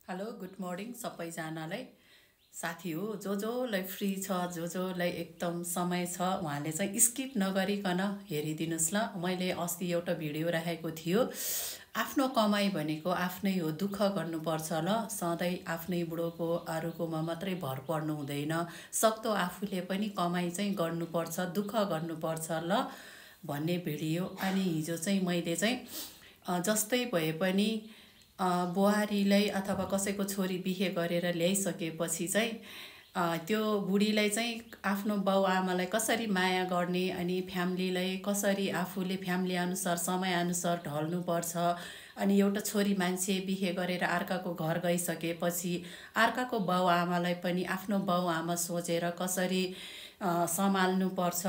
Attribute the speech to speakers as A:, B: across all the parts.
A: Hello good morning सबैजनालाई। साथी हो जोलाई फ्री छ, जोलाई एकदम समय छ उहाँले चाहिँ स्किप नगरिकन हेरिदिनुस् ल। मैले अस्ति एउटा भिडियो राखेको थियो, आफ्नो कमाई भनेको आफ्नै हो, दुःख गर्नुपर्छ ल। सधैँ आफ्नै बुढोको अरूकोमा मात्रै भर पर्नु हुँदैन, सक्दो आफूले पनि कमाई चाहिँ गर्नुपर्छ, दुःख गर्नुपर्छ ल भन्ने भिडियो। अनि हिजो चाहिँ मैले चाहिँ जस्तै भए पनि बुहारीलाई अथवा कसैको छोरी बिहे गरेर ल्याइसकेपछि चाहिँ त्यो बुढीलाई चाहिँ आफ्नो बाउ आमालाई कसरी माया गर्ने, अनि फ्यामिलीलाई कसरी आफूले फ्यामिली अनुसार समयअनुसार ढल्नुपर्छ। अनि एउटा छोरी मान्छे बिहे गरेर अर्काको घर गइसकेपछि अर्काको बाउ आमालाई पनि आफ्नो बाउ आमा सोचेर कसरी सम्हाल्नुपर्छ,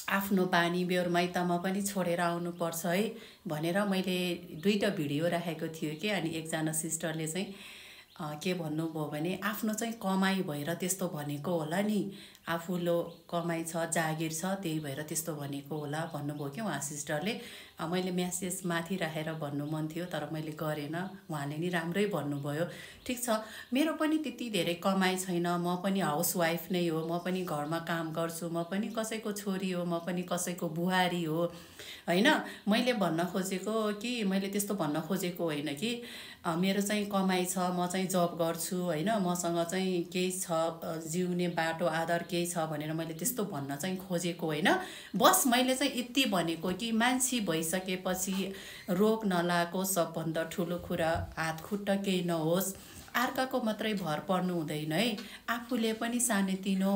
A: आफ्नो बानी बेहोर माइतमा पनि छोडेर आउनुपर्छ है भनेर मैले दुईवटा भिडियो राखेको थियो कि। अनि एकजना सिस्टरले चाहिँ के भन्नुभयो भने आफ्नो चाहिँ कमाई भएर त्यस्तो भनेको होला नि, आफूलो कमाई छ, जागिर छ, त्यही भएर त्यस्तो भनेको होला भन्नुभयो कि उहाँ सिस्टरले। मैले म्यासेज माथि राखेर भन्नु मन थियो तर मैले गरेन, उहाँले नि राम्रै भन्नुभयो। ठिक छ, मेरो पनि त्यति धेरै कमाई छैन, म पनि हाउसवाइफ नै हो, म पनि घरमा काम गर्छु, म पनि कसैको छोरी हो, म पनि कसैको बुहारी हो होइन। मैले भन्न खोजेको कि मैले त्यस्तो भन्न खोजेको होइन कि मेरो चाहिँ कमाई छ, म चाहिँ जब गर्छु होइन, मसँग चाहिँ केही छ, जिउने बाटो आधार केही छ भनेर मैले त्यस्तो भन्न चाहिँ खोजेको होइन। बस मैले चाहिँ यति भनेको कि मान्छे भइसकेपछि रोग नलागोस्, सबभन्दा ठुलो कुरा हात खुट्टा केही नहोस्, अर्काको मात्रै भर पर्नु हुँदैन है, आफूले पनि सानोतिनो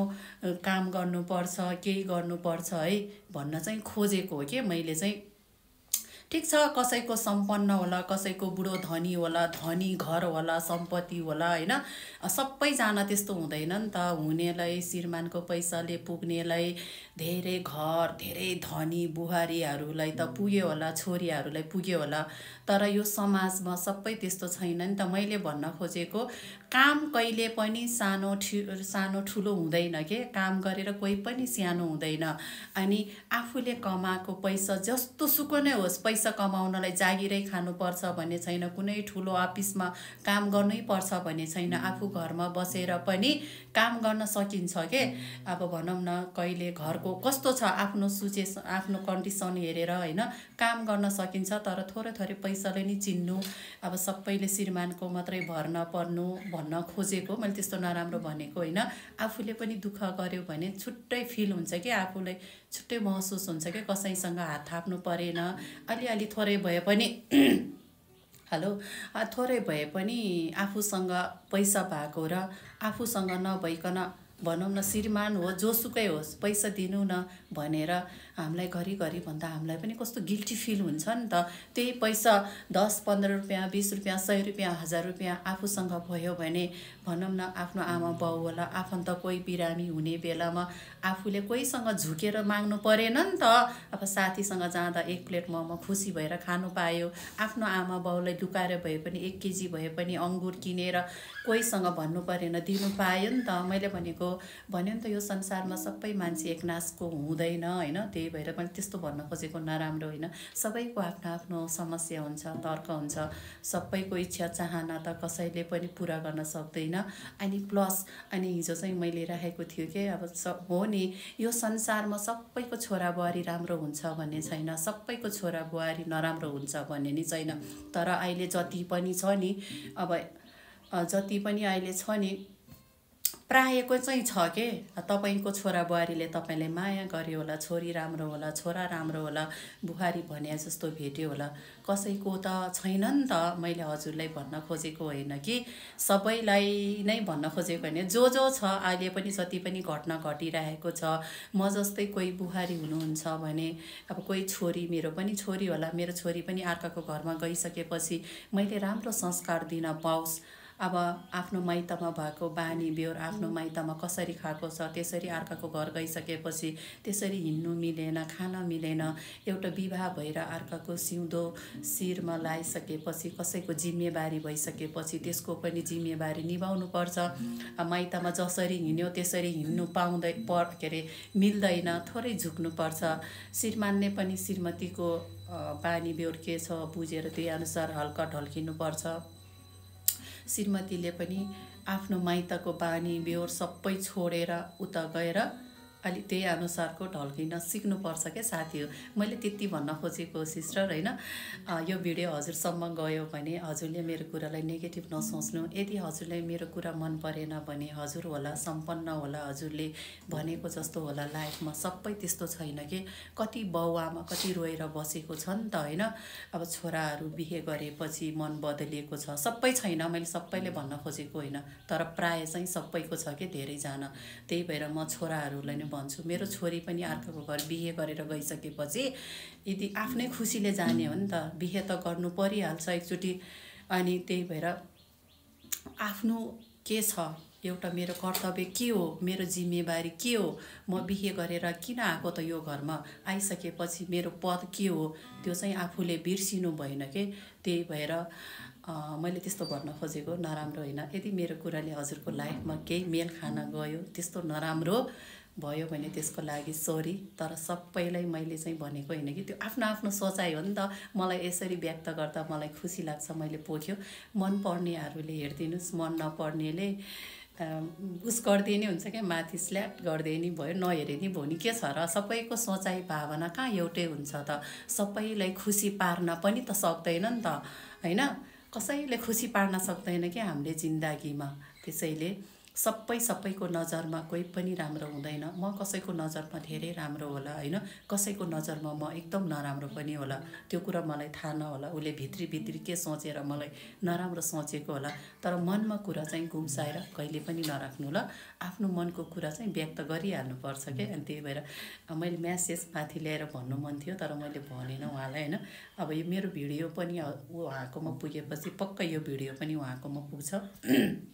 A: काम गर्नुपर्छ, केही गर्नुपर्छ है भन्न चाहिँ खोजेको हो कि मैले चाहिँ। ठिक छ, कसैको सम्पन्न होला, कसैको बुढो धनी होला, धनी घर होला, सम्पत्ति होला होइन, सबैजना त्यस्तो हुँदैन नि त। हुनेलाई श्रीमानको पैसाले पुग्नेलाई धेरै घर, धेरै धनी बुहारीहरूलाई त पुग्यो होला, छोरीहरूलाई पुग्यो होला, तर यो समाजमा सबै त्यस्तो छैन नि त। मैले भन्न खोजेको काम कहिले पनि सानो ठुलो हुँदैन के, काम गरेर कोही पनि सानो हुँदैन। अनि आफूले कमाएको पैसा जस्तो सुको नै होस्, पैसा कमाउनलाई जागिरै खानुपर्छ भन्ने छैन, कुनै ठुलो अफिसमा काम गर्नै पर्छ भन्ने छैन, आफू घरमा बसेर पनि काम गर्न सकिन्छ के। अब भनौँ न कहिले घरको कस्तो छ आफ्नो आफ्नो कन्डिसन हेरेर होइन काम गर्न सकिन्छ, तर थोरै थोरै पैसाले नि चिन्नु, अब सबैले श्रीमानको मात्रै भर नपर्नु भन्न खोजेको। मैले त्यस्तो नराम्रो भनेको होइन, आफूले पनि दुःख गर्यो भने छुट्टै फिल हुन्छ कि, आफूलाई छुट्टै महसुस हुन्छ कि, कसैसँग हात थाप्नु परेन, अलिअलि थोरै भए पनि हेलो थोरै भए पनि आफूसँग पैसा भएको र आफूसँग नभइकन भनौँ न श्रीमान हो जोसुकै होस् पैसा दिनु न भनेर हामीलाई घरिघरि भन्दा हामीलाई पनि कस्तो गिल्टी फिल हुन्छ नि त। त्यही पैसा 10-15 रुपियाँ, 20 रुपियाँ, 100 रुपियाँ, 1000 रुपियाँ आफूसँग भयो भने भनौँ न आफ्नो आमा बाउ होला, आफन्त कोही बिरामी हुने बेलामा आफूले कोहीसँग झुकेर माग्नु परेन नि त। अब साथीसँग जाँदा 1 प्लेट मोमो खुसी भएर खानु पायो, आफ्नो आमा बाउलाई लुकाएर भए पनि 1 केजी भए पनि अङ्गुर किनेर कोहीसँग भन्नु परेन, दिनु पायो नि त। मैले भन्यो नि त यो संसारमा सबै मान्छे एकनासको हुँदैन होइन, त्यही भएर पनि त्यस्तो भन्न खोजेको नराम्रो होइन। सबैको आफ्नो आफ्नो समस्या हुन्छ, तर्क हुन्छ, सबैको इच्छा चाहना त कसैले पनि पुरा गर्न सक्दैन। अनि प्लस अनि हिजो चाहिँ मैले राखेको थियो कि अब हो नि, यो संसारमा सबैको छोरा बुहारी राम्रो हुन्छ भन्ने छैन, सबैको छोरा बुहारी नराम्रो हुन्छ भन्ने नि छैन। तर अहिले जति पनि छ नि, अब जति पनि अहिले छ नि प्रायको चाहिँ छ के, तपाईँको छोरा बुहारीले तपाईँलाई माया गर्यो होला, छोरी राम्रो होला, छोरा राम्रो होला, बुहारी भने जस्तो भेट्यो होला, कसैको त छैन नि त। मैले हजुरलाई भन्न खोजेको होइन कि सबैलाई नै भन्न खोजेको होइन, जो छ अहिले पनि जति पनि घटना घटिरहेको छ, म जस्तै कोही बुहारी हुनुहुन्छ भने अब कोही छोरी, मेरो पनि छोरी होला, मेरो छोरी पनि अर्काको घरमा गइसकेपछि मैले राम्रो संस्कार दिन पाओस्। अब आफ्नो माइतमा भएको बानी बेहोर आफ्नो माइतमा कसरी खाएको छ, त्यसरी अर्काको घर गइसकेपछि त्यसरी हिँड्नु मिलेन, खान मिलेन, एउटा विवाह भएर अर्काको सिउँदो शिरमा लगाइसकेपछि कसैको जिम्मेवारी भइसकेपछि त्यसको पनि जिम्मेवारी निभाउनु पर्छ। माइतमा जसरी हिँड्यो त्यसरी हिँड्नु के अरे मिल्दैन, थोरै झुक्नुपर्छ। श्रीमानले पनि श्रीमतीको बानी बेहोर के छ बुझेर त्यही अनुसार हल्का ढल्किनुपर्छ। श्रीमतीले पनि आफ्नो माइतको बानी बेहोर सबै छोडेर उता गएर अलि त्यही अनुसारको ढल्किन सिक्नुपर्छ क्या साथी हो। मैले त्यति भन्न खोजेको सिस्टर होइन। यो भिडियो हजुरसम्म गयो भने हजुरले मेरो कुरालाई नेगेटिभ नसोच्नु। यदि हजुरलाई मेरो कुरा मन परेन भने हजुर होला सम्पन्न होला, हजुरले भनेको जस्तो होला लाइफमा, सबै त्यस्तो छैन कि। कति बाउआमा कति रोएर बसेको छ नि त होइन। अब छोराहरू बिहे गरेपछि मन बदलिएको छ, सबै छैन, मैले सबैले भन्न खोजेको होइन, तर प्राय चाहिँ सबैको छ कि धेरैजना। त्यही भएर म छोराहरूलाई नै भन्छु, मेरो छोरी पनि अर्काको घर बिहे गरेर गइसकेपछि यदि आफ्नै खुसीले जाने हो नि त, बिहे त गर्नु परिहाल्छ एकचोटि। अनि त्यही भएर आफ्नो के छ, एउटा मेरो कर्तव्य के हो, मेरो जिम्मेवारी के हो, म बिहे गरेर किन आएको त यो घरमा, आइसकेपछि मेरो पद के हो, त्यो चाहिँ आफूले बिर्सिनु भएन के। त्यही भएर मैले त्यस्तो भन्न खोजेको, नराम्रो होइन। यदि मेरो कुराले हजुरको लाइफमा केही मेल खान गयो, त्यस्तो नराम्रो भयो भने त्यसको लागि सरी। तर सबैलाई मैले चाहिँ भनेको होइन कि, त्यो आफ्नो आफ्नो सोचाइ हो नि त। मलाई यसरी व्यक्त गर्दा मलाई खुसी लाग्छ, मैले पोख्यो। मन पर्नेहरूले हेरिदिनुहोस्, मन नपर्नेले उस गरिदिए हुन्छ क्या, माथि स्ल्याट गरिदिए नि भयो, नहेरे नि भयो नि, के छ र। सबैको सोचाइ भावना कहाँ एउटै हुन्छ त। सबैलाई खुसी पार्न पनि त सक्दैन नि त होइन। कसैले खुसी पार्न सक्दैन क्या हामीले जिन्दगीमा। त्यसैले सबैको नजरमा कोही पनि राम्रो हुँदैन। म कसैको नजरमा धेरै राम्रो होला होइन, कसैको नजरमा म एकदम नराम्रो पनि होला, त्यो कुरा मलाई थाहा नहोला। उसले भित्री भित्री के सोचेर मलाई नराम्रो सोचेको होला। तर मनमा कुरा चाहिँ गुम्साएर कहिले पनि नराख्नु ल। आफ्नो मनको कुरा चाहिँ व्यक्त गरिहाल्नुपर्छ क्या। अनि त्यही भएर मैले म्यासेज माथि ल्याएर भन्नु मन थियो, तर मैले भनेन उहाँलाई होइन। अब यो मेरो भिडियो पनि उहाँकोमा पुगेपछि पक्कै यो भिडियो पनि उहाँकोमा पुग्छ।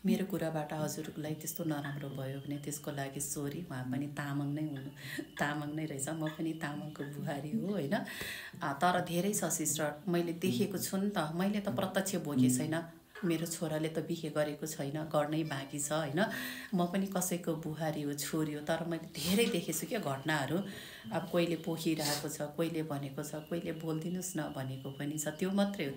A: मेरो कुराबाट हजुरलाई त्यस्तो नराम्रो भयो भने त्यसको लागि सरी। उहाँ पनि तामाङ नै हुनु, तामाङ नै रहेछ, म पनि तामाङको बुहारी हो होइन। तर धेरै छ सिस्टर, मैले देखेको छु नि त, मैले त प्रत्यक्ष भोगेको छैन। मेरो छोराले त बिहे गरेको छैन, गर्नै बाँकी छ होइन। म पनि कसैको बुहारी हो, छोरी हो, तर मैले धेरै देखेको छु क्या घटनाहरू। अब कोहीले पोखिरहेको छ, कोहीले भनेको छ, कोहीले बोलिदिनुहोस् न भनेको पनि छ, त्यो मात्रै हो।